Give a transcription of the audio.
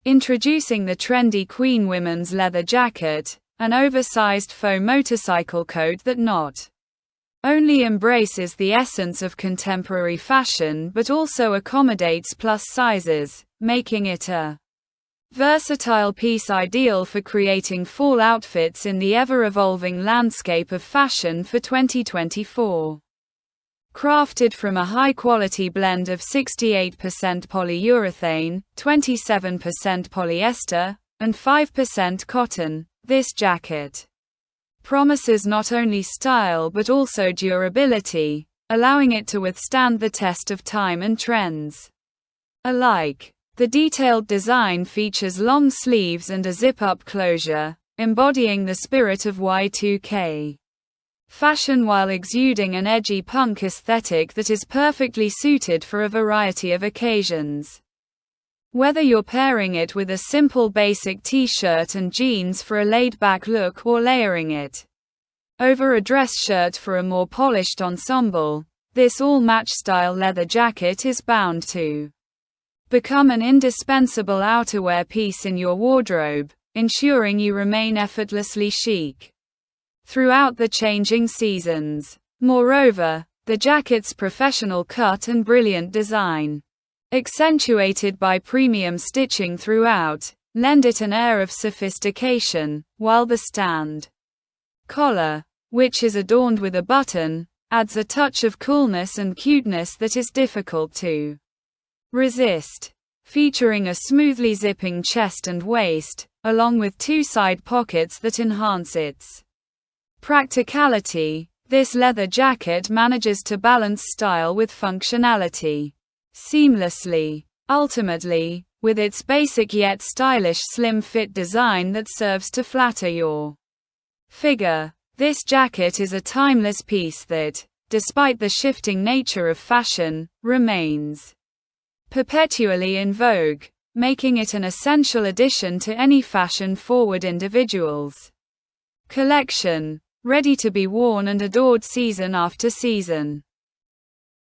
Introducing the trendy Queen women's leather jacket, an oversized faux motorcycle coat that not only embraces the essence of contemporary fashion but also accommodates plus sizes, making it a versatile piece ideal for creating fall outfits in the ever-evolving landscape of fashion for 2024. Crafted from a high-quality blend of 68% polyurethane, 27% polyester, and 5% cotton, this jacket promises not only style but also durability, allowing it to withstand the test of time and trends alike. The detailed design features long sleeves and a zip-up closure, embodying the spirit of Y2K fashion while exuding an edgy punk aesthetic that is perfectly suited for a variety of occasions. Whether you're pairing it with a simple basic t-shirt and jeans for a laid-back look or layering it over a dress shirt for a more polished ensemble, this all-match style leather jacket is bound to become an indispensable outerwear piece in your wardrobe, ensuring you remain effortlessly chic throughout the changing seasons. Moreover, the jacket's professional cut and brilliant design, accentuated by premium stitching throughout, lend it an air of sophistication, while the stand collar, which is adorned with a button, adds a touch of coolness and cuteness that is difficult to resist. Featuring a smoothly zipping chest and waist, along with two side pockets that enhance its practicality, this leather jacket manages to balance style with functionality seamlessly. Ultimately, with its basic yet stylish slim fit design that serves to flatter your figure, this jacket is a timeless piece that, despite the shifting nature of fashion, remains perpetually in vogue, making it an essential addition to any fashion-forward individual's collection, ready to be worn and adored season after season.